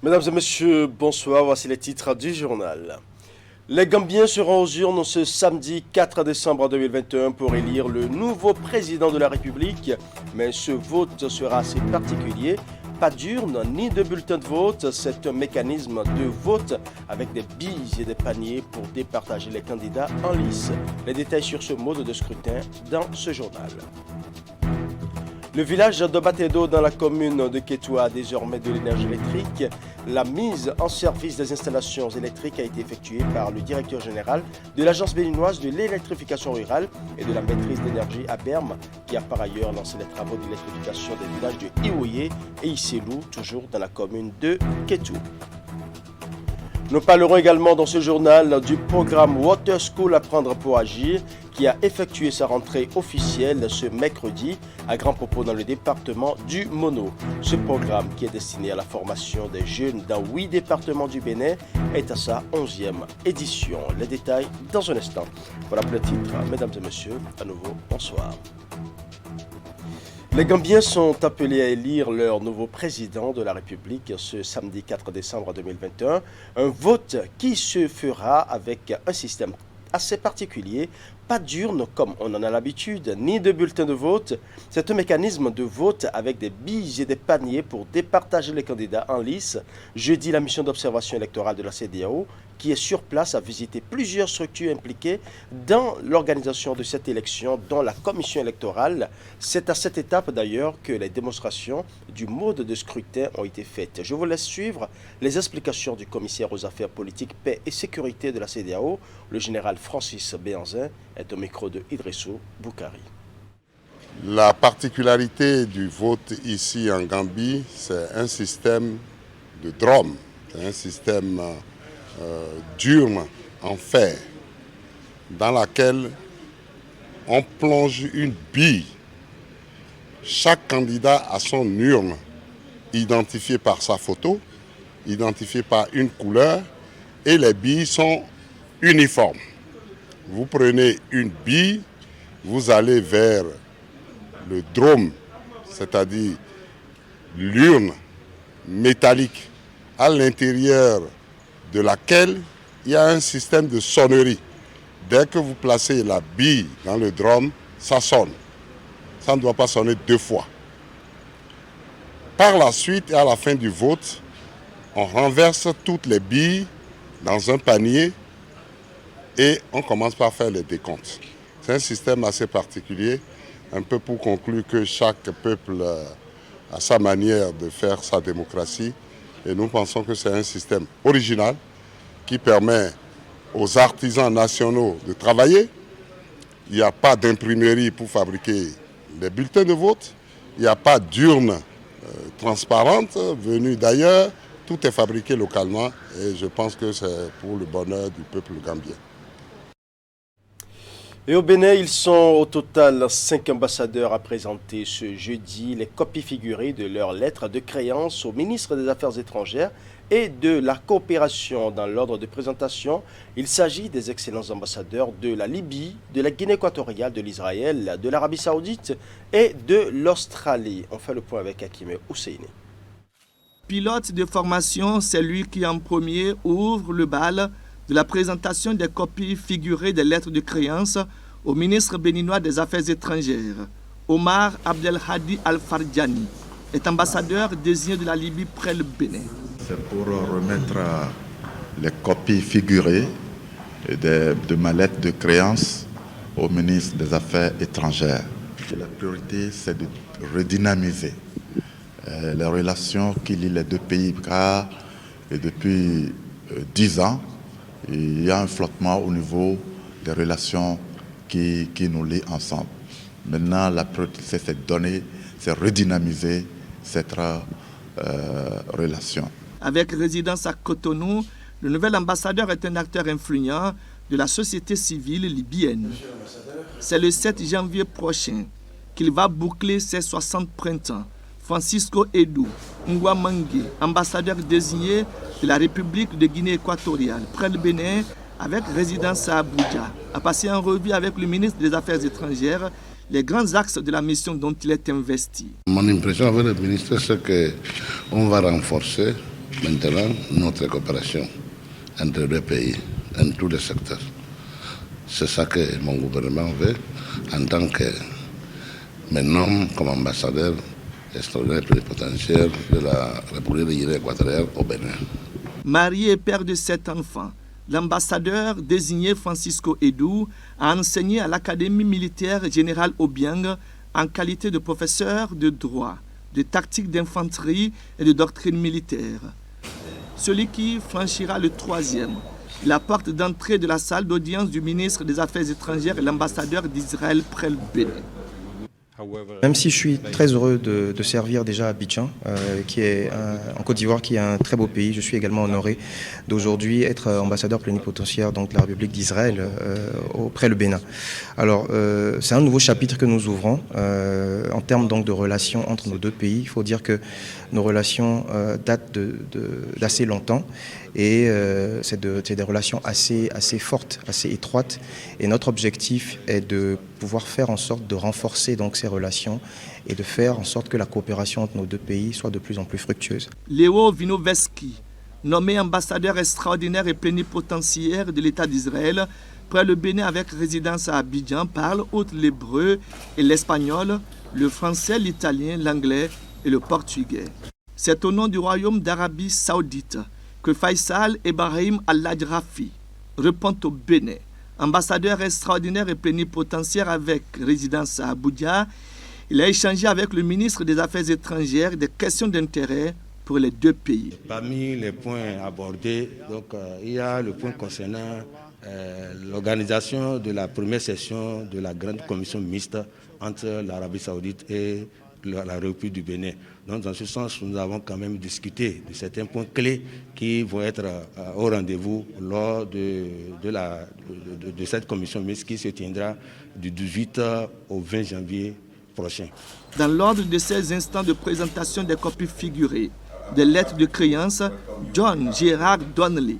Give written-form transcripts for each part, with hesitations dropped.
Mesdames et messieurs, bonsoir, voici les titres du journal. Les Gambiens seront aux urnes ce samedi 4 décembre 2021 pour élire le nouveau président de la République, mais ce vote sera assez particulier. Pas d'urne ni de bulletin de vote, c'est un mécanisme de vote avec des billes et des paniers pour départager les candidats en lice. Les détails sur ce mode de scrutin dans ce journal. Le village de Batedo dans la commune de Kétoua a désormais de l'énergie électrique. La mise en service des installations électriques a été effectuée par le directeur général de l'Agence béninoise de l'électrification rurale et de la maîtrise d'énergie à Berme, qui a par ailleurs lancé les travaux d'électrification des villages de Iwoye et Iselou, toujours dans la commune de Kétou. Nous parlerons également dans ce journal du programme Water School Apprendre pour agir qui a effectué sa rentrée officielle ce mercredi à Grand Popo dans le département du Mono. Ce programme qui est destiné à la formation des jeunes dans 8 départements du Bénin est à sa 11e édition. Les détails dans un instant. Voilà pour le titre. Mesdames et messieurs, à nouveau, bonsoir. Les Gambiens sont appelés à élire leur nouveau président de la République ce samedi 4 décembre 2021. Un vote qui se fera avec un système assez particulier. Pas d'urne comme on en a l'habitude, ni de bulletin de vote. C'est un mécanisme de vote avec des billes et des paniers pour départager les candidats en lice. Jeudi, la mission d'observation électorale de la CEDEAO, qui est sur place, a visité plusieurs structures impliquées dans l'organisation de cette élection, dont la commission électorale. C'est à cette étape d'ailleurs que les démonstrations du mode de scrutin ont été faites. Je vous laisse suivre les explications du commissaire aux affaires politiques, paix et sécurité de la CEDEAO, le général Francis Béanzin, est au micro de Idrissou Boukari. La particularité du vote ici en Gambie, c'est un système de drum, c'est un système d'urne en fer dans laquelle on plonge une bille. Chaque candidat a son urne identifiée par sa photo, identifiée par une couleur et les billes sont uniformes. Vous prenez une bille, vous allez vers le drum, c'est-à-dire l'urne métallique à l'intérieur de laquelle il y a un système de sonnerie. Dès que vous placez la bille dans le drum, ça sonne. Ça ne doit pas sonner 2 fois. Par la suite, à la fin du vote, on renverse toutes les billes dans un panier et on commence par faire les décomptes. C'est un système assez particulier, un peu pour conclure que chaque peuple a sa manière de faire sa démocratie. Et nous pensons que c'est un système original qui permet aux artisans nationaux de travailler. Il n'y a pas d'imprimerie pour fabriquer les bulletins de vote. Il n'y a pas d'urne transparente venue d'ailleurs. Tout est fabriqué localement et je pense que c'est pour le bonheur du peuple gambien. Et au Bénin, ils sont au total 5 ambassadeurs à présenter ce jeudi les copies figurées de leurs lettres de créance au ministre des Affaires étrangères et de la coopération. Dans l'ordre de présentation, il s'agit des excellents ambassadeurs de la Libye, de la Guinée équatoriale, de l'Israël, de l'Arabie saoudite et de l'Australie. On fait le point avec Hakime Ousseini. Pilote de formation, c'est lui qui en premier ouvre le bal de la présentation des copies figurées des lettres de créance au ministre béninois des Affaires étrangères. Omar Abdelhadi Al-Fardjani est ambassadeur désigné de la Libye près le Bénin. C'est pour remettre les copies figurées de ma lettre de créance au ministre des Affaires étrangères. La priorité, c'est de redynamiser les relations qui lient les deux pays, car depuis 10 ans, il y a un flottement au niveau des relations qui nous lient ensemble. Maintenant, la priorité, c'est redynamiser cette relation. Avec résidence à Cotonou, le nouvel ambassadeur est un acteur influent de la société civile libyenne. C'est le 7 janvier prochain qu'il va boucler ses 60 printemps. Francisco Edou Ngwamangue, ambassadeur désigné de la République de Guinée équatoriale, près le Bénin, avec résidence à Abuja, a passé en revue avec le ministre des Affaires étrangères les grands axes de la mission dont il est investi. Mon impression avec le ministre, c'est qu'on va renforcer maintenant notre coopération entre les deux pays dans tous les secteurs. C'est ça que mon gouvernement veut en tant que maintenant comme ambassadeur extraordinaire plénipotentiaire de la République de Guinée équatoriale au Bénin. Marié et père de 7 enfants, l'ambassadeur désigné Francisco Edu a enseigné à l'Académie militaire générale Obiang en qualité de professeur de droit, de tactique d'infanterie et de doctrine militaire. Celui qui franchira le 3e, la porte d'entrée de la salle d'audience du ministre des Affaires étrangères et l'ambassadeur d'Israël près le Bénin. Même si je suis très heureux de servir déjà à Abidjan, qui est en Côte d'Ivoire, qui est un très beau pays, je suis également honoré d'aujourd'hui être ambassadeur plénipotentiaire donc, de la République d'Israël auprès le Bénin. Alors, c'est un nouveau chapitre que nous ouvrons en termes donc, de relations entre nos deux pays. Il faut dire que nos relations datent d'assez longtemps et c'est des relations assez fortes, assez étroites. Et notre objectif est de pouvoir faire en sorte de renforcer donc, ces relations et de faire en sorte que la coopération entre nos deux pays soit de plus en plus fructueuse. Léo Vinovesky, nommé ambassadeur extraordinaire et plénipotentiaire de l'État d'Israël, près le Bénin avec résidence à Abidjan, parle outre l'hébreu et l'espagnol, le français, l'italien, l'anglais et le portugais. C'est au nom du Royaume d'Arabie Saoudite que Faisal Ibrahim Al-Ladrafi répond au Bénin. Ambassadeur extraordinaire et plénipotentiaire avec résidence à Abuja, il a échangé avec le ministre des Affaires étrangères des questions d'intérêt pour les deux pays. Parmi les points abordés, il y a le point concernant l'organisation de la première session de la grande commission mixte entre l'Arabie Saoudite et la République du Bénin. Donc, dans ce sens, nous avons quand même discuté de certains points clés qui vont être au rendez-vous lors de cette commission mixte qui se tiendra du 18 au 20 janvier prochain. Dans l'ordre de ces instants de présentation des copies figurées des lettres de créance, John Gérard Donnelly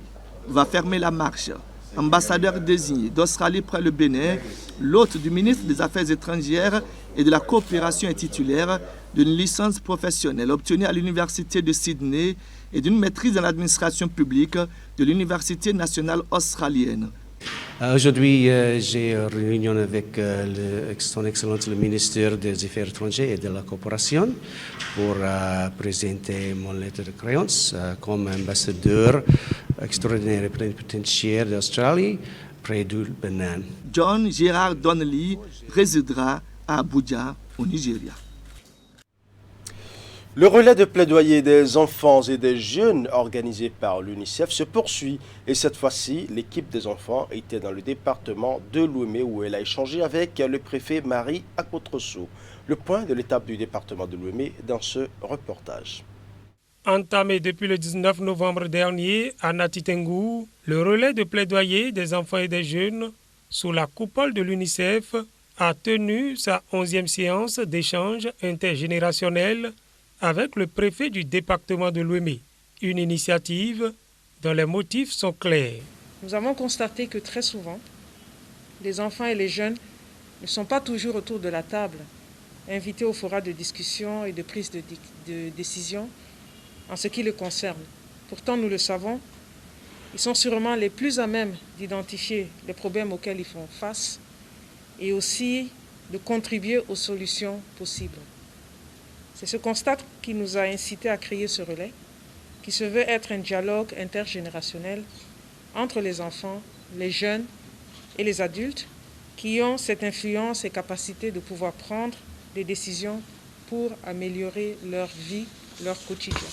va fermer la marche. Ambassadeur désigné d'Australie près le Bénin, l'hôte du ministre des Affaires étrangères et de la coopération est titulaire d'une licence professionnelle obtenue à l'Université de Sydney et d'une maîtrise en administration publique de l'Université nationale australienne. Aujourd'hui, j'ai une réunion avec son Excellence le ministre des Affaires étrangères et de la coopération pour présenter mon lettre de créance comme ambassadeur extraordinaire et plénipotentiaire d'Australie près du Bénin. John Gérard Donnelly résidera à Abuja, au Nigeria. Le relais de plaidoyer des enfants et des jeunes organisé par l'UNICEF se poursuit et cette fois-ci, l'équipe des enfants était dans le département de Lomé où elle a échangé avec le préfet Marie Akotreso. Le point de l'étape du département de Lomé dans ce reportage. Entamé depuis le 19 novembre dernier à Natitengou, le relais de plaidoyer des enfants et des jeunes sous la coupole de l'UNICEF a tenu sa 11e séance d'échange intergénérationnel avec le préfet du département de Lomé. Une initiative dont les motifs sont clairs. Nous avons constaté que très souvent, les enfants et les jeunes ne sont pas toujours autour de la table, invités au forum de discussion et de prise de décision en ce qui les concerne. Pourtant, nous le savons, ils sont sûrement les plus à même d'identifier les problèmes auxquels ils font face et aussi de contribuer aux solutions possibles. C'est ce constat qui nous a incité à créer ce relais, qui se veut être un dialogue intergénérationnel entre les enfants, les jeunes et les adultes qui ont cette influence et capacité de pouvoir prendre des décisions pour améliorer leur vie, leur quotidien.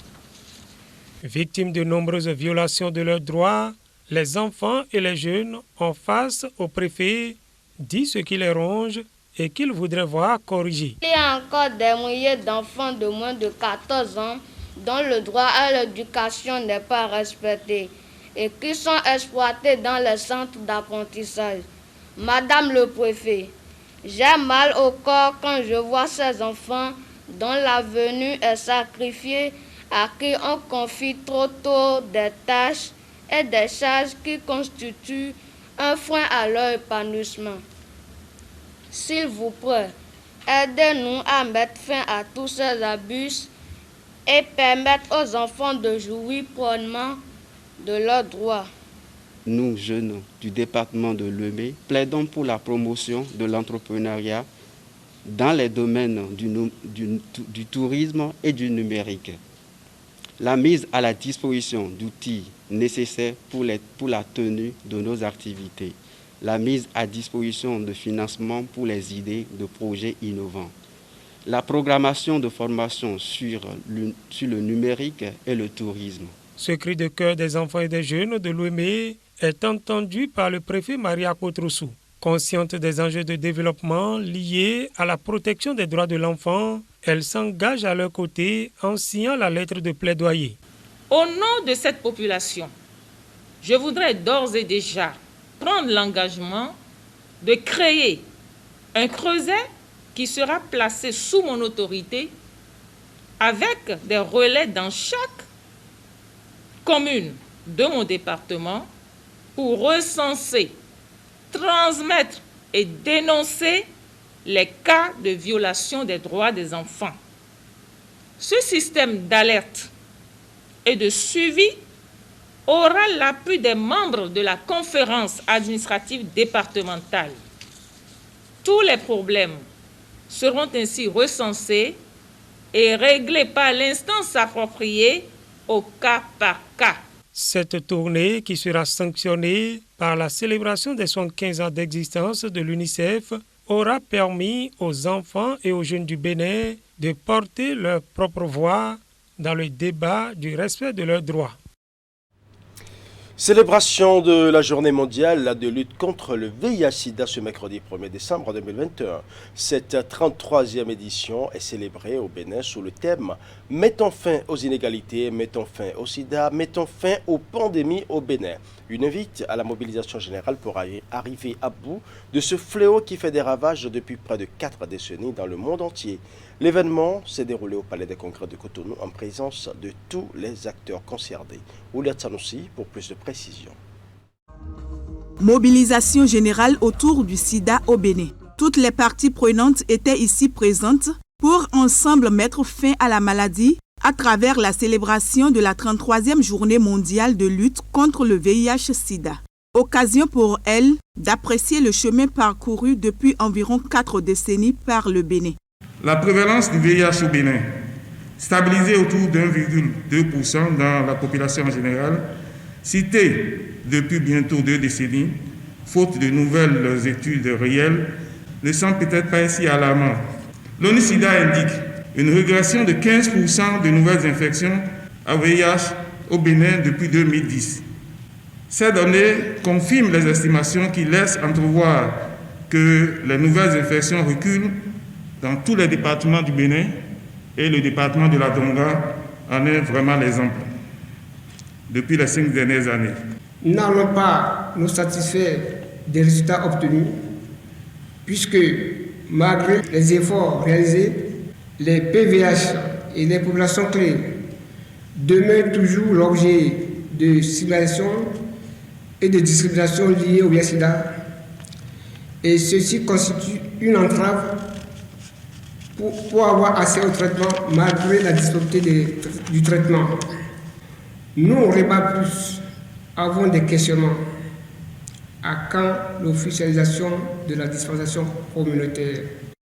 Victimes de nombreuses violations de leurs droits, les enfants et les jeunes en face au préfet disent ce qui les ronge et qu'ils voudraient voir corrigé. Il y a encore des milliers d'enfants de moins de 14 ans dont le droit à l'éducation n'est pas respecté et qui sont exploités dans les centres d'apprentissage. Madame le préfet, j'ai mal au corps quand je vois ces enfants dont l'avenir est sacrifié, à qui on confie trop tôt des tâches et des charges qui constituent un frein à leur épanouissement. S'il vous plaît, aidez-nous à mettre fin à tous ces abus et permettre aux enfants de jouir pleinement de leurs droits. Nous, jeunes du département de Lomé, plaidons pour la promotion de l'entrepreneuriat dans les domaines du tourisme et du numérique. La mise à la disposition d'outils nécessaires pour la tenue de nos activités. La mise à disposition de financement pour les idées de projets innovants. La programmation de formation sur le numérique et le tourisme. Ce cri de cœur des enfants et des jeunes de Lomé est entendu par le préfet Maria Kotrosou. Consciente des enjeux de développement liés à la protection des droits de l'enfant, elle s'engage à leur côté en signant la lettre de plaidoyer. Au nom de cette population, je voudrais d'ores et déjà prendre l'engagement de créer un creuset qui sera placé sous mon autorité avec des relais dans chaque commune de mon département pour recenser, transmettre et dénoncer les cas de violation des droits des enfants. Ce système d'alerte et de suivi aura l'appui des membres de la conférence administrative départementale. Tous les problèmes seront ainsi recensés et réglés par l'instance appropriée au cas par cas. Cette tournée, qui sera sanctionnée par la célébration des 75 ans d'existence de l'UNICEF, aura permis aux enfants et aux jeunes du Bénin de porter leur propre voix dans le débat du respect de leurs droits. Célébration de la journée mondiale de lutte contre le VIH-Sida ce mercredi 1er décembre 2021. Cette 33e édition est célébrée au Bénin sous le thème « Mettons fin aux inégalités, mettons fin au sida, mettons fin aux pandémies au Bénin ». Une invite à la mobilisation générale pour arriver à bout de ce fléau qui fait des ravages depuis près de 4 décennies dans le monde entier. L'événement s'est déroulé au Palais des Congrès de Cotonou en présence de tous les acteurs concernés. Ouliat Sanoussi pour plus de précisions. Mobilisation générale autour du sida au Bénin. Toutes les parties prenantes étaient ici présentes pour ensemble mettre fin à la maladie à travers la célébration de la 33e journée mondiale de lutte contre le VIH-Sida. Occasion pour elle d'apprécier le chemin parcouru depuis environ 4 décennies par le Bénin. La prévalence du VIH au Bénin, stabilisée autour de 1,2% dans la population générale, citée depuis bientôt 2 décennies, faute de nouvelles études réelles, ne semble peut-être pas si alarmant. L'ONU-SIDA indique une régression de 15% de nouvelles infections à VIH au Bénin depuis 2010. Ces données confirment les estimations qui laissent entrevoir que les nouvelles infections reculent dans tous les départements du Bénin et le département de la Donga en est vraiment l'exemple depuis les 5 dernières années. Nous n'allons pas nous satisfaire des résultats obtenus puisque malgré les efforts réalisés, les PVH et les populations clés demeurent toujours l'objet de stigmatisation et de discrimination liées au VIH-Sida et ceci constitue une entrave pour avoir accès au traitement malgré la disponibilité du traitement. Nous, au Réba Plus, avons des questionnements. À quand l'officialisation de la dispensation communautaire?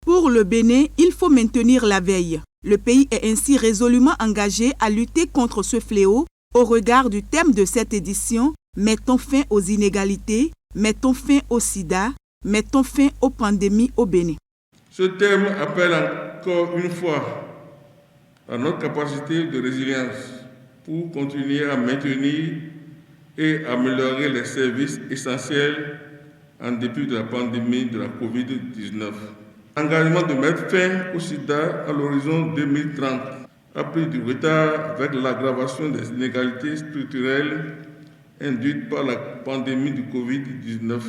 Pour le Bénin, il faut maintenir la veille. Le pays est ainsi résolument engagé à lutter contre ce fléau au regard du thème de cette édition « Mettons fin aux inégalités, mettons fin au sida, mettons fin aux pandémies au Bénin ». Ce thème appelle encore une fois à notre capacité de résilience pour continuer à maintenir et améliorer les services essentiels en dépit de la pandémie de la COVID-19. Engagement de mettre fin au sida à l'horizon 2030 a pris du retard avec l'aggravation des inégalités structurelles induites par la pandémie du COVID-19.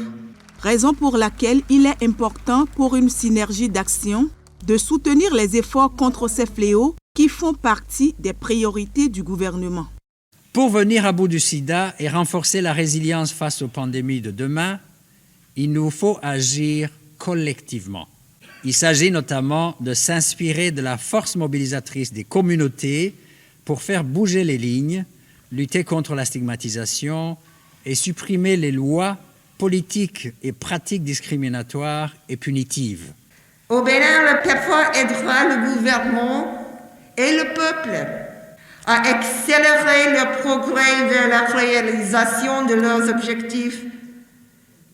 Raison pour laquelle il est important pour une synergie d'action de soutenir les efforts contre ces fléaux qui font partie des priorités du gouvernement. Pour venir à bout du sida et renforcer la résilience face aux pandémies de demain, il nous faut agir collectivement. Il s'agit notamment de s'inspirer de la force mobilisatrice des communautés pour faire bouger les lignes, lutter contre la stigmatisation et supprimer les lois politiques et pratiques discriminatoires et punitives. Au Bénin, le PEPFAR aidera le gouvernement et le peuple à accélérer le progrès vers la réalisation de leurs objectifs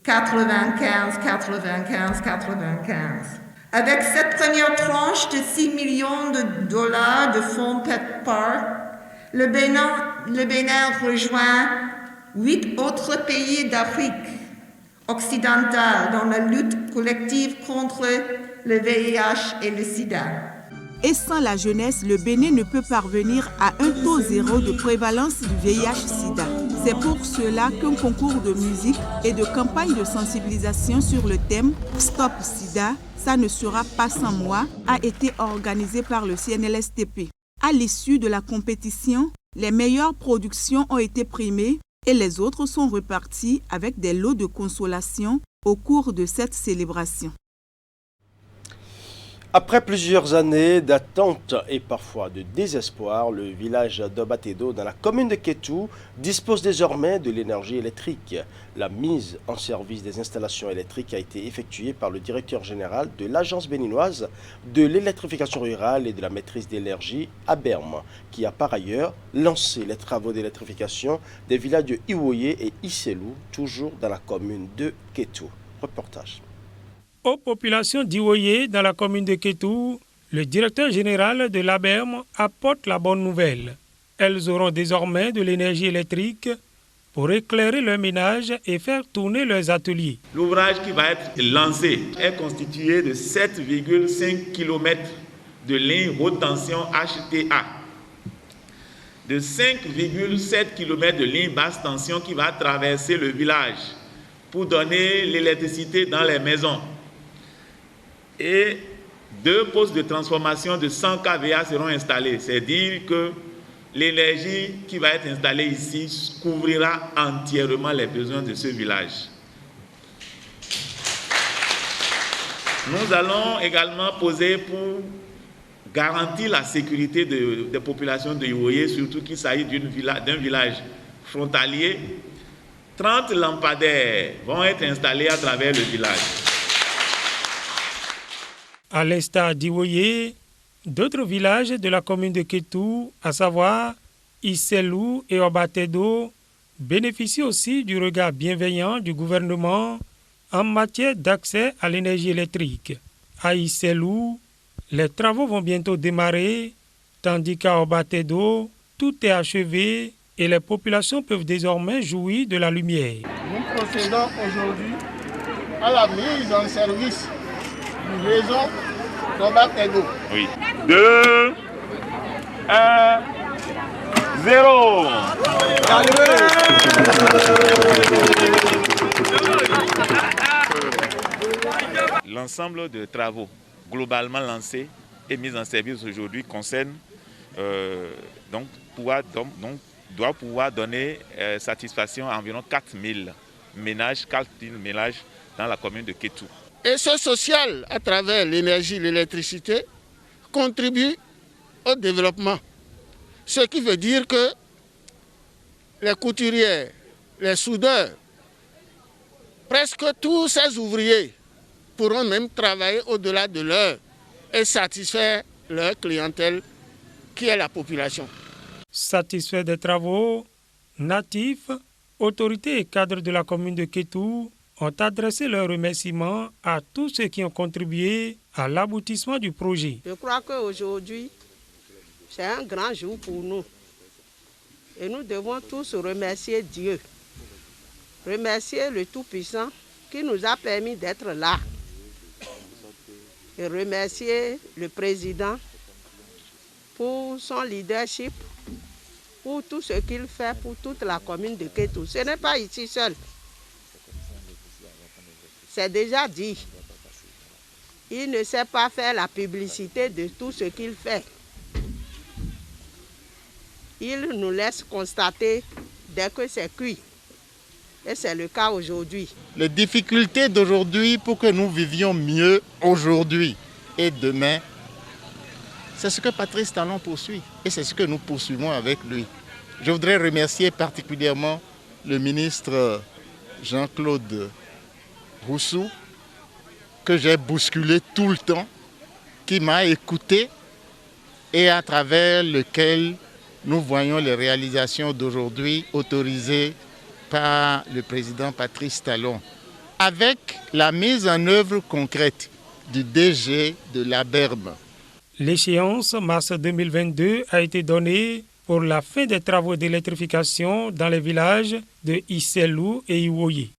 95-95-95. Avec cette première tranche de 6 millions de dollars de fonds PEPFAR, le Bénin rejoint 8 autres pays d'Afrique occidentale dans la lutte collective contre le VIH et le sida. Et sans la jeunesse, le Bénin ne peut parvenir à un taux zéro de prévalence du VIH-Sida. C'est pour cela qu'un concours de musique et de campagne de sensibilisation sur le thème « Stop Sida, ça ne sera pas sans moi » a été organisé par le CNLSTP. À l'issue de la compétition, les meilleures productions ont été primées et les autres sont reparties avec des lots de consolation au cours de cette célébration. Après plusieurs années d'attente et parfois de désespoir, le village d'Obatedo dans la commune de Kétou dispose désormais de l'énergie électrique. La mise en service des installations électriques a été effectuée par le directeur général de l'Agence béninoise de l'électrification rurale et de la maîtrise d'énergie, ABERM, qui a par ailleurs lancé les travaux d'électrification des villages de Iwoye et Iselou, toujours dans la commune de Kétou. Reportage. Aux populations d'Iwoye dans la commune de Kétou, le directeur général de l'ABERM apporte la bonne nouvelle. Elles auront désormais de l'énergie électrique pour éclairer leurs ménages et faire tourner leurs ateliers. L'ouvrage qui va être lancé est constitué de 7,5 km de lignes haute tension HTA, de 5,7 km de lignes basse tension qui va traverser le village pour donner l'électricité dans les maisons. Et 2 postes de transformation de 100 kVA seront installés. C'est-à-dire que l'énergie qui va être installée ici couvrira entièrement les besoins de ce village. Nous allons également poser pour garantir la sécurité des populations de Iwoye, surtout qu'il s'agit d'un village frontalier. 30 lampadaires vont être installés à travers le village. À l'instar d'Iwoye, d'autres villages de la commune de Kétou, à savoir Iselou et Obatedo, bénéficient aussi du regard bienveillant du gouvernement en matière d'accès à l'énergie électrique. À Iselou, les travaux vont bientôt démarrer, tandis qu'à Obatedo, tout est achevé et les populations peuvent désormais jouir de la lumière. Nous procédons aujourd'hui à la mise en service du réseau d'Obatedo. Oui. 2, 1, 0. L'ensemble de travaux globalement lancés et mis en service aujourd'hui concerne doit pouvoir donner satisfaction à environ 4000 ménages dans la commune de Kétou. Et ce social, à travers l'énergie, l'électricité, contribue au développement. Ce qui veut dire que les couturiers, les soudeurs, presque tous ces ouvriers pourront même travailler au-delà de l'heure et satisfaire leur clientèle qui est la population. Satisfaits des travaux, natifs, autorités et cadres de la commune de Kétou ont adressé leurs remerciements à tous ceux qui ont contribué à l'aboutissement du projet. Je crois qu'aujourd'hui, c'est un grand jour pour nous. Et nous devons tous remercier Dieu. Remercier le Tout-Puissant qui nous a permis d'être là. Et remercier le président pour son leadership, pour tout ce qu'il fait pour toute la commune de Kétou. Ce n'est pas ici seul. C'est déjà dit. Il ne sait pas faire la publicité de tout ce qu'il fait. Il nous laisse constater dès que c'est cuit. Et c'est le cas aujourd'hui. Les difficultés d'aujourd'hui pour que nous vivions mieux aujourd'hui et demain, C'est ce que Patrice Talon poursuit et c'est ce que nous poursuivons avec lui. Je voudrais remercier particulièrement le ministre Jean-Claude Roussou, que j'ai bousculé tout le temps, qui m'a écouté et à travers lequel nous voyons les réalisations d'aujourd'hui autorisées par le président Patrice Talon, avec la mise en œuvre concrète du DG de la Berme. L'échéance mars 2022 a été donnée pour la fin des travaux d'électrification dans les villages de Isselou et Iwoye.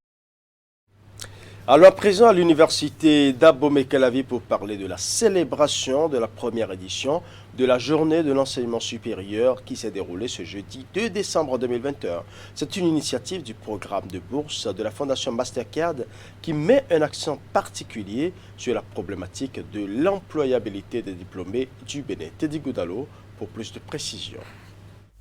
Alors à présent à l'université d'Abomey-Calavi pour parler de la célébration de la première édition de la journée de l'enseignement supérieur qui s'est déroulée ce jeudi 2 décembre 2021. C'est une initiative du programme de bourse de la Fondation Mastercard qui met un accent particulier sur la problématique de l'employabilité des diplômés du Bénin. Teddy Goudalo pour plus de précisions.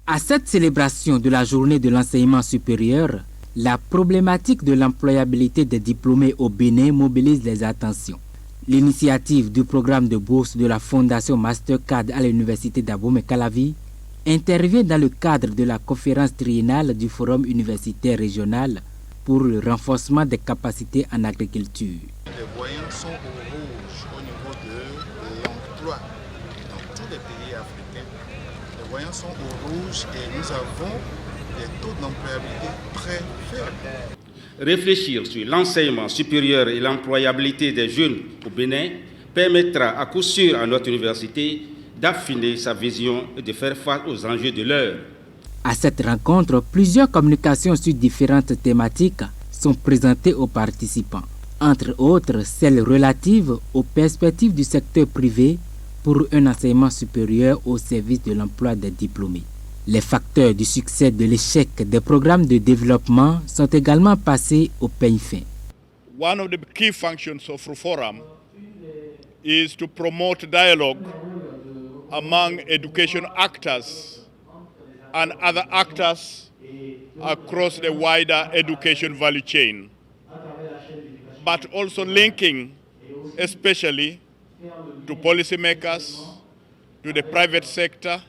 À cette célébration de la journée de l'enseignement supérieur, la problématique de l'employabilité des diplômés au Bénin mobilise les attentions. L'initiative du programme de bourse de la Fondation Mastercard à l'université d'Abomey-Calavi intervient dans le cadre de la conférence triennale du Forum universitaire régional pour le renforcement des capacités en agriculture. Les voyants sont au rouge au niveau de l'emploi dans tous les pays africains. Les voyants sont au rouge et nous avons des taux d'employabilité très faibles. Réfléchir sur l'enseignement supérieur et l'employabilité des jeunes au Bénin permettra à coup sûr à notre université d'affiner sa vision et de faire face aux enjeux de l'heure. À cette rencontre, plusieurs communications sur différentes thématiques sont présentées aux participants. Entre autres, celles relatives aux perspectives du secteur privé pour un enseignement supérieur au service de l'emploi des diplômés. Les facteurs du succès de l'échec des programmes de développement sont également passés au peigne fin. One of the key functions of Forum is to promote dialogue among education actors and other actors across the wider education value chain, but also linking especially to policymakers, to the private sector,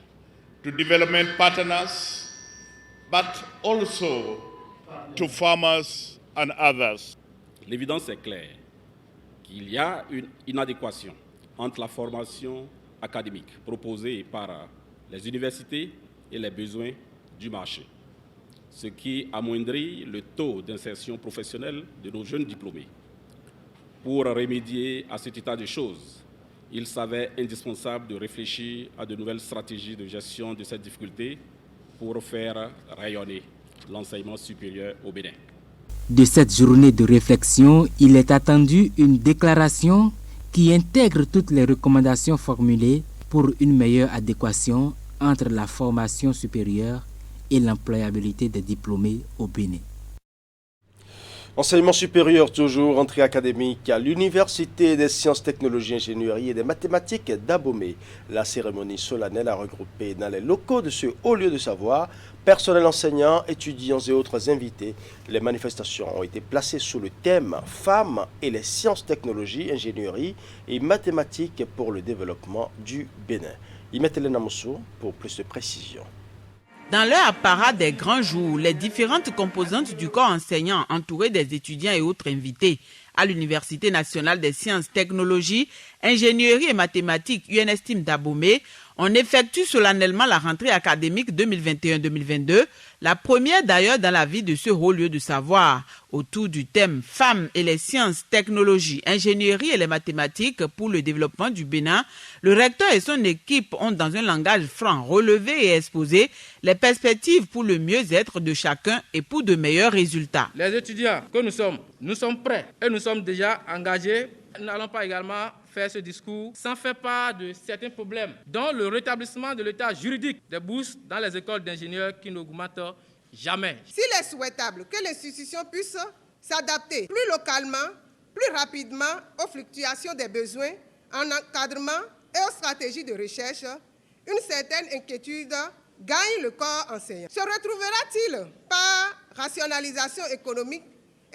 to development partners, but also to farmers and others. L'évidence est claire qu'il y a une inadéquation entre la formation académique proposée par les universités et les besoins du marché, ce qui amoindrit le taux d'insertion professionnelle de nos jeunes diplômés. Pour remédier à cet état de choses, il s'avère indispensable de réfléchir à de nouvelles stratégies de gestion de cette difficulté pour faire rayonner l'enseignement supérieur au Bénin. De cette journée de réflexion, il est attendu une déclaration qui intègre toutes les recommandations formulées pour une meilleure adéquation entre la formation supérieure et l'employabilité des diplômés au Bénin. Enseignement supérieur toujours, entrée académique à l'Université des sciences, technologies, ingénierie et des mathématiques d'Abomey. La cérémonie solennelle a regroupé dans les locaux de ce haut lieu de savoir personnel enseignant, étudiants et autres invités. Les manifestations ont été placées sous le thème « Femmes et les sciences, technologies, ingénierie et mathématiques pour le développement du Bénin ». Imetelena Moussou pour plus de précisions. Dans leur apparat des grands jours, les différentes composantes du corps enseignant entourées des étudiants et autres invités à l'Université nationale des sciences, technologies, ingénierie et mathématiques UNSTIM d'Abomey, on effectue solennellement la rentrée académique 2021-2022, la première d'ailleurs dans la vie de ce haut lieu de savoir, autour du thème « Femmes et les sciences, technologies, ingénierie et les mathématiques pour le développement du Bénin ». Le recteur et son équipe ont dans un langage franc relevé et exposé les perspectives pour le mieux-être de chacun et pour de meilleurs résultats. Les étudiants que nous sommes prêts et nous sommes déjà engagés. Nous n'allons pas également faire ce discours sans faire part de certains problèmes, dont le rétablissement de l'état juridique des bourses dans les écoles d'ingénieurs qui n'augmentent jamais. S'il est souhaitable que l'institution puisse s'adapter plus localement, plus rapidement aux fluctuations des besoins en encadrement et aux stratégies de recherche, une certaine inquiétude gagne le corps enseignant. Se retrouvera-t-il par rationalisation économique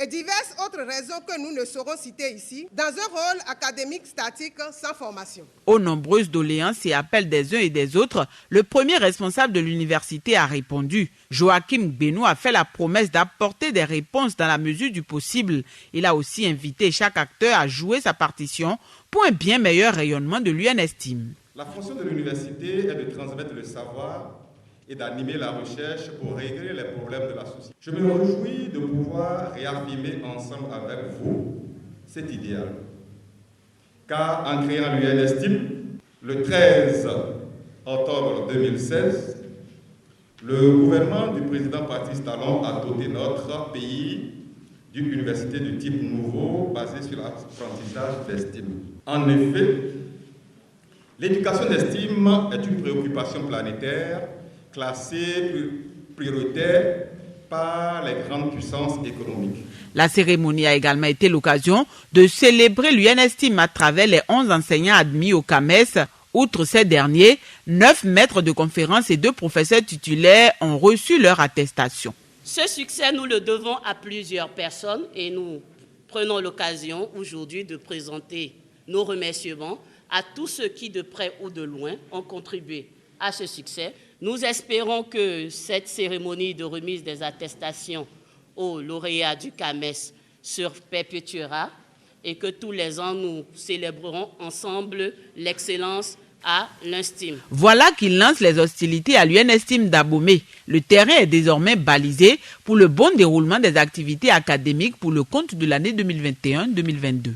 et diverses autres raisons que nous ne saurons citer ici, dans un rôle académique statique sans formation. Aux nombreuses doléances et appels des uns et des autres, le premier responsable de l'université a répondu. Joachim Benou a fait la promesse d'apporter des réponses dans la mesure du possible. Il a aussi invité chaque acteur à jouer sa partition pour un bien meilleur rayonnement de l'UNESTIM. La fonction de l'université est de transmettre le savoir et d'animer la recherche pour régler les problèmes de la société. Je me réjouis de pouvoir réaffirmer ensemble avec vous cet idéal. Car en créant l'UNESTIM, le 13 octobre 2016, le gouvernement du président Patrice Talon a doté notre pays d'une université de type nouveau basée sur l'apprentissage d'estime. En effet, l'éducation d'estime est une préoccupation planétaire classée prioritaire par les grandes puissances économiques. La cérémonie a également été l'occasion de célébrer l'UNESTIM à travers les 11 enseignants admis au CAMES. Outre ces derniers, 9 maîtres de conférences et 2 professeurs titulaires ont reçu leur attestation. Ce succès, nous le devons à plusieurs personnes et nous prenons l'occasion aujourd'hui de présenter nos remerciements à tous ceux qui, de près ou de loin, ont contribué à ce succès. Nous espérons que cette cérémonie de remise des attestations aux lauréats du CAMES se perpétuera et que tous les ans, nous célébrerons ensemble l'excellence à l'UNESTIM. Voilà qui lance les hostilités à l'UNESTIM d'Abomey. Le terrain est désormais balisé pour le bon déroulement des activités académiques pour le compte de l'année 2021-2022.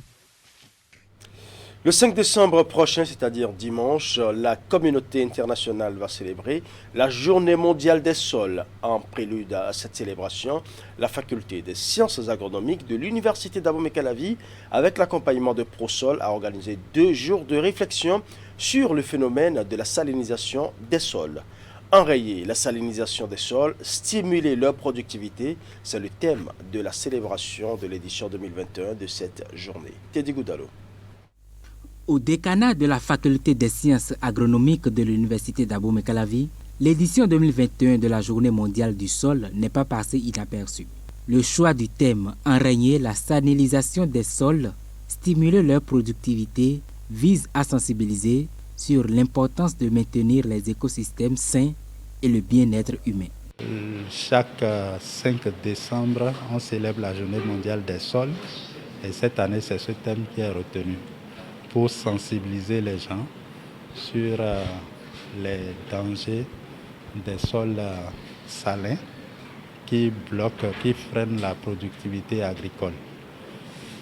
Le 5 décembre prochain, c'est-à-dire dimanche, la communauté internationale va célébrer la Journée mondiale des sols. En prélude à cette célébration, la faculté des sciences agronomiques de l'université d'Abomey-Calavi, avec l'accompagnement de ProSol, a organisé 2 jours de réflexion sur le phénomène de la salinisation des sols. Enrayer la salinisation des sols, stimuler leur productivité, c'est le thème de la célébration de l'édition 2021 de cette journée. Teddy Goudalo. Au décanat de la faculté des sciences agronomiques de l'université d'Abomey-Calavi, l'édition 2021 de la Journée mondiale du sol n'est pas passée inaperçue. Le choix du thème « Enrayer la salinisation des sols, stimuler leur productivité » vise à sensibiliser sur l'importance de maintenir les écosystèmes sains et le bien-être humain. Chaque 5 décembre, on célèbre la Journée mondiale des sols et cette année, c'est ce thème qui est retenu pour sensibiliser les gens sur les dangers des sols salins qui bloquent, qui freinent la productivité agricole.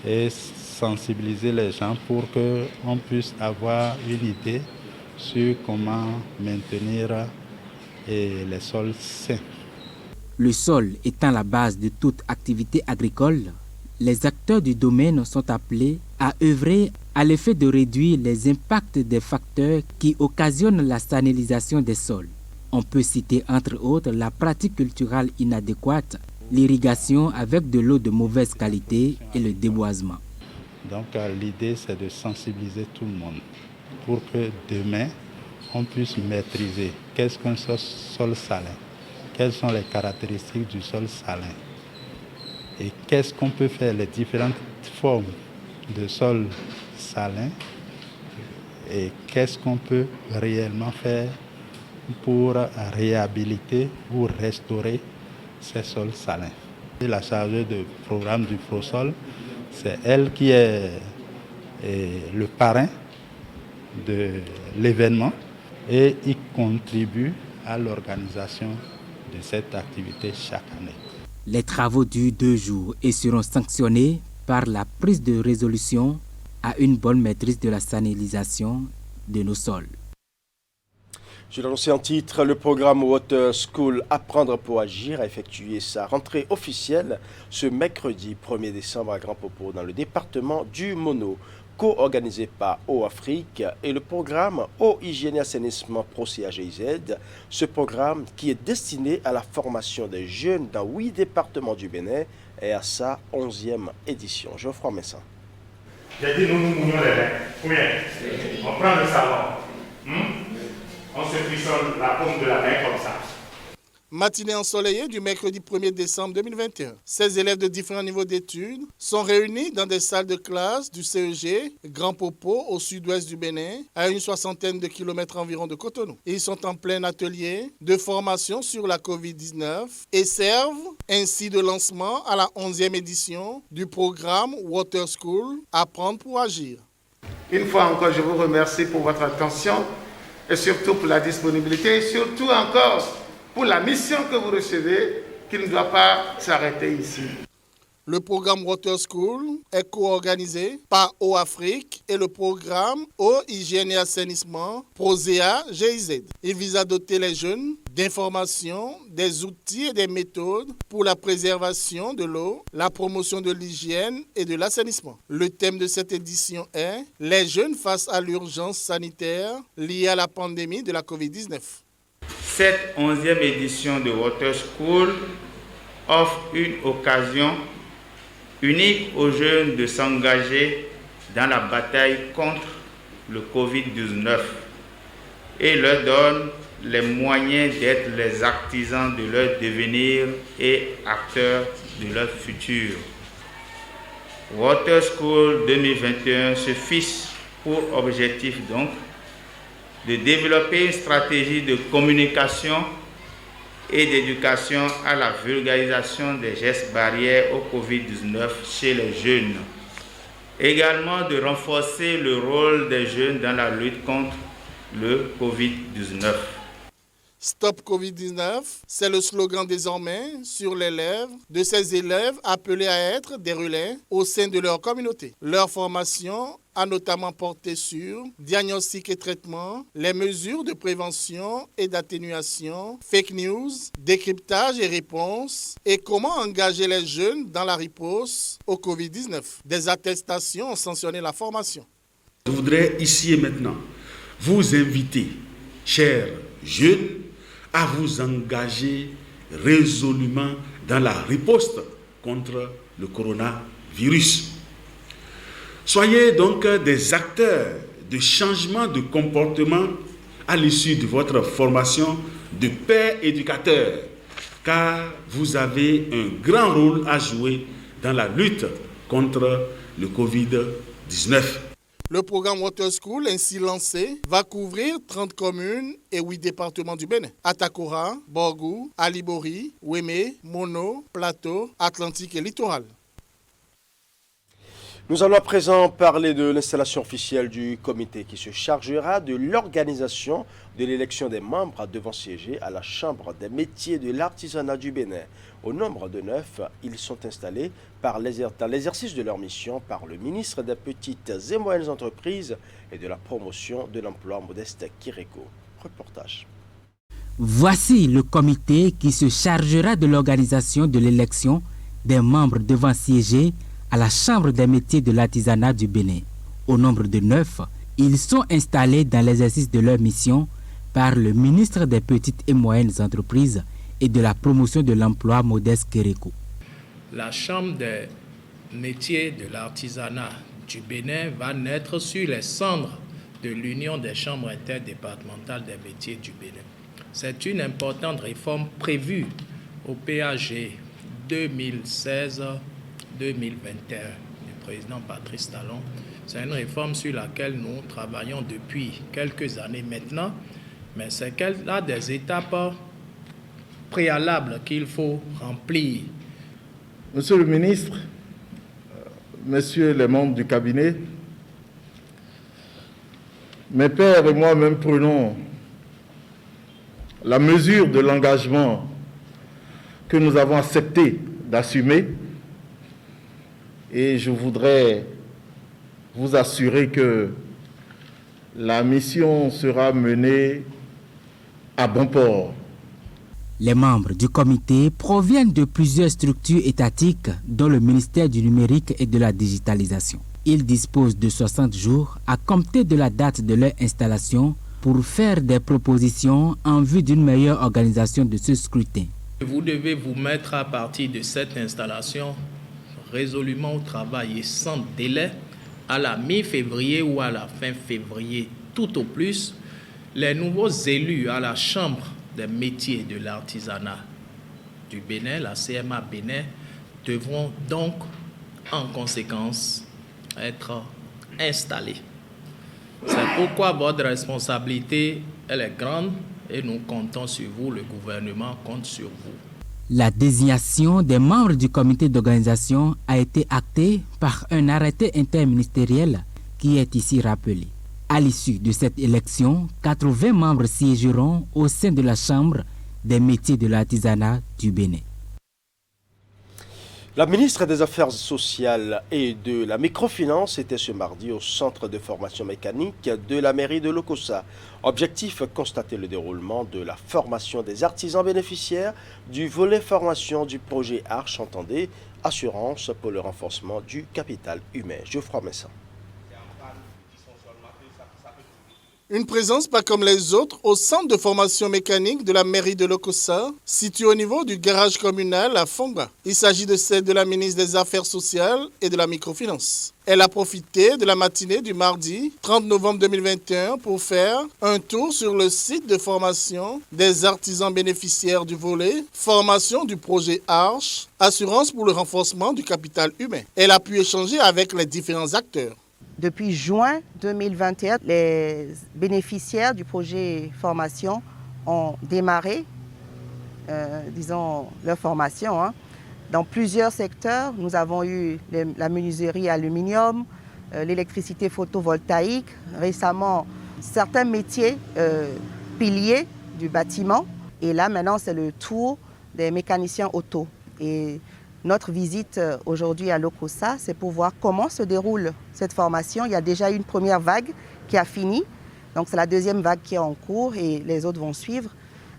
Et sensibiliser les gens pour qu'on puisse avoir une idée sur comment maintenir les sols sains. Le sol étant la base de toute activité agricole, les acteurs du domaine sont appelés à œuvrer à l'effet de réduire les impacts des facteurs qui occasionnent la salinisation des sols. On peut citer entre autres la pratique culturelle inadéquate, l'irrigation avec de l'eau de mauvaise qualité et le déboisement. Donc l'idée c'est de sensibiliser tout le monde pour que demain on puisse maîtriser qu'est-ce qu'un sol salin, quelles sont les caractéristiques du sol salin et qu'est-ce qu'on peut faire, les différentes formes de sol salin et qu'est-ce qu'on peut réellement faire pour réhabiliter ou restaurer ces sols salins. Et la chargée de programme du ProSol, c'est elle qui est le parrain de l'événement et il contribue à l'organisation de cette activité chaque année. Les travaux durent 2 jours et seront sanctionnés par la prise de résolution à une bonne maîtrise de la salinisation de nos sols. Je l'ai annoncé en titre, le programme Water School Apprendre pour agir a effectué sa rentrée officielle ce mercredi 1er décembre à Grand Popo dans le département du Mono, co-organisé par Eau Afrique et le programme Eau, Hygiène et Assainissement Pro CAGIZ. Ce programme, qui est destiné à la formation des jeunes dans 8 départements du Bénin, est à sa 11e édition. Geoffroy Messin. J'ai dit nous mouillons les mains. Combien? On prend le savon. On se frissonne la paume de la main comme ça. Matinée ensoleillée du mercredi 1er décembre 2021. 16 élèves de différents niveaux d'études sont réunis dans des salles de classe du CEG Grand Popo au sud-ouest du Bénin, à une 60aine de kilomètres environ de Cotonou. Ils sont en plein atelier de formation sur la COVID-19 et servent ainsi de lancement à la 11e édition du programme Water School Apprendre pour agir. Une fois encore, je vous remercie pour votre attention et surtout pour la disponibilité et surtout encore pour la mission que vous recevez qui ne doit pas s'arrêter ici. Le programme Water School est co-organisé par Eau Afrique et le programme Eau, Hygiène et Assainissement Prosea GIZ. Il vise à doter les jeunes d'informations, des outils et des méthodes pour la préservation de l'eau, la promotion de l'hygiène et de l'assainissement. Le thème de cette édition est « Les jeunes face à l'urgence sanitaire liée à la pandémie de la COVID-19 ». Cette 11e édition de Water School offre une occasion unique aux jeunes de s'engager dans la bataille contre le Covid-19 et leur donne les moyens d'être les artisans de leur devenir et acteurs de leur futur. Water School 2021 se fixe pour objectif donc de développer une stratégie de communication et d'éducation à la vulgarisation des gestes barrières au Covid-19 chez les jeunes. Également de renforcer le rôle des jeunes dans la lutte contre le Covid-19. Stop Covid-19, c'est le slogan désormais sur les lèvres de ces élèves appelés à être des relais au sein de leur communauté. Leur formation a notamment porté sur diagnostic et traitement, les mesures de prévention et d'atténuation, fake news, décryptage et réponse, et comment engager les jeunes dans la riposte au Covid-19. Des attestations ont sanctionné la formation. Je voudrais ici et maintenant vous inviter, chers jeunes, à vous engager résolument dans la riposte contre le coronavirus. Soyez donc des acteurs de changement de comportement à l'issue de votre formation de père éducateur, car vous avez un grand rôle à jouer dans la lutte contre le Covid-19. Le programme Water School, ainsi lancé, va couvrir 30 communes et 8 départements du Bénin. Atakora, Borgou, Alibori, Ouémé, Mono, Plateau, Atlantique et Littoral. Nous allons à présent parler de l'installation officielle du comité qui se chargera de l'organisation de l'élection des membres devant siéger à la Chambre des métiers de l'artisanat du Bénin. Au nombre de 9, ils sont installés dans l'exercice de leur mission par le ministre des Petites et Moyennes Entreprises et de la Promotion de l'Emploi, Modeste Kireko. Reportage. Voici le comité qui se chargera de l'organisation de l'élection des membres devant siéger à la Chambre des métiers de l'artisanat du Bénin. Au nombre de 9, ils sont installés dans l'exercice de leur mission par le ministre des Petites et Moyennes Entreprises et de la Promotion de l'Emploi, Modeste Kireko. La Chambre des métiers de l'artisanat du Bénin va naître sur les cendres de l'Union des chambres interdépartementales des métiers du Bénin. C'est une importante réforme prévue au PAG 2016-2021 du président Patrice Talon. C'est une réforme sur laquelle nous travaillons depuis quelques années maintenant, mais c'est qu'elle a des étapes préalables qu'il faut remplir. Monsieur le ministre, messieurs les membres du cabinet, mes pairs et moi-même prenons la mesure de l'engagement que nous avons accepté d'assumer et je voudrais vous assurer que la mission sera menée à bon port. Les membres du comité proviennent de plusieurs structures étatiques, dont le ministère du Numérique et de la Digitalisation. Ils disposent de 60 jours à compter de la date de leur installation pour faire des propositions en vue d'une meilleure organisation de ce scrutin. Vous devez vous mettre à partir de cette installation résolument au travail et sans délai à la mi-février ou à la fin février, tout au plus. Les nouveaux élus à la Chambre des métiers de l'artisanat du Bénin, la CMA Bénin, devront donc en conséquence être installés. C'est pourquoi votre responsabilité, elle est grande et nous comptons sur vous, le gouvernement compte sur vous. La désignation des membres du comité d'organisation a été actée par un arrêté interministériel qui est ici rappelé. À l'issue de cette élection, 80 membres siégeront au sein de la Chambre des métiers de l'artisanat du Bénin. La ministre des Affaires sociales et de la microfinance était ce mardi au centre de formation mécanique de la mairie de Lokossa. Objectif, constater le déroulement de la formation des artisans bénéficiaires du volet formation du projet Arche, entendez, assurance pour le renforcement du capital humain. Geoffroy Messin. Une présence pas comme les autres au centre de formation mécanique de la mairie de Lokossa, situé au niveau du garage communal à Fongba. Il s'agit de celle de la ministre des Affaires sociales et de la microfinance. Elle a profité de la matinée du mardi 30 novembre 2021 pour faire un tour sur le site de formation des artisans bénéficiaires du volet formation du projet Arche, assurance pour le renforcement du capital humain. Elle a pu échanger avec les différents acteurs. Depuis juin 2021, les bénéficiaires du projet formation ont démarré, leur formation. Dans plusieurs secteurs, nous avons eu la menuiserie aluminium, l'électricité photovoltaïque, récemment certains métiers piliers du bâtiment. Et là, maintenant, c'est le tour des mécaniciens auto. Et notre visite aujourd'hui à Lokossa, c'est pour voir comment se déroule cette formation. Il y a déjà eu une première vague qui a fini, donc c'est la deuxième vague qui est en cours et les autres vont suivre.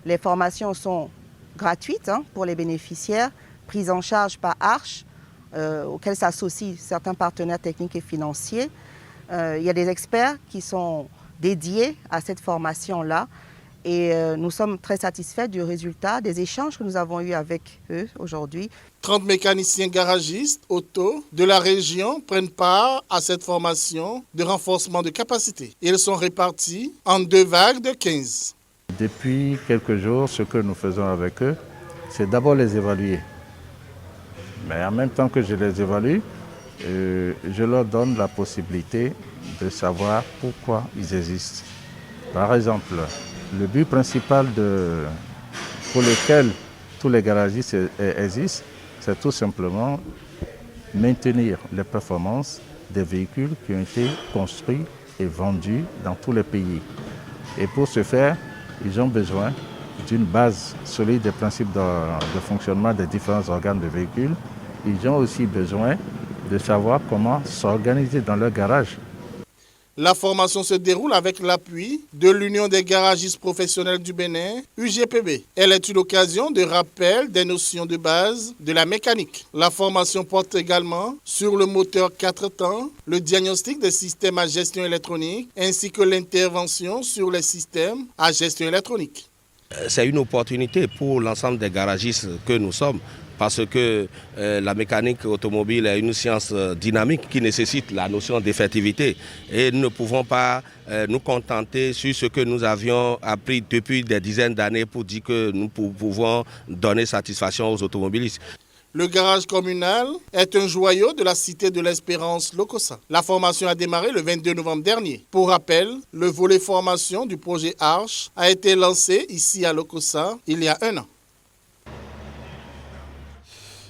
Les formations sont gratuites pour les bénéficiaires, prises en charge par Arche, auxquelles s'associent certains partenaires techniques et financiers. Il y a des experts qui sont dédiés à cette formation-là. Et nous sommes très satisfaits du résultat des échanges que nous avons eus avec eux aujourd'hui. 30 mécaniciens garagistes auto de la région prennent part à cette formation de renforcement de capacité. Ils sont répartis en 2 vagues de 15. Depuis quelques jours, ce que nous faisons avec eux, c'est d'abord les évaluer. Mais en même temps que je les évalue, je leur donne la possibilité de savoir pourquoi ils existent. Par exemple, le but principal pour lequel tous les garagistes existent, c'est tout simplement maintenir les performances des véhicules qui ont été construits et vendus dans tous les pays. Et pour ce faire, ils ont besoin d'une base solide des principes de fonctionnement des différents organes de véhicules. Ils ont aussi besoin de savoir comment s'organiser dans leur garage. La formation se déroule avec l'appui de l'Union des garagistes professionnels du Bénin, UGPB. Elle est une occasion de rappel des notions de base de la mécanique. La formation porte également sur le moteur 4 temps, le diagnostic des systèmes à gestion électronique, ainsi que l'intervention sur les systèmes à gestion électronique. C'est une opportunité pour l'ensemble des garagistes que nous sommes, parce que la mécanique automobile est une science dynamique qui nécessite la notion d'effectivité. Et nous ne pouvons pas nous contenter sur ce que nous avions appris depuis des dizaines d'années pour dire que nous pouvons donner satisfaction aux automobilistes. Le garage communal est un joyau de la cité de l'Espérance Lokossa. La formation a démarré le 22 novembre dernier. Pour rappel, le volet formation du projet Arche a été lancé ici à Lokossa il y a 1 an.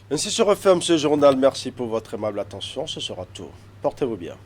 Ainsi se referme ce journal. Merci pour votre aimable attention. Ce sera tout. Portez-vous bien.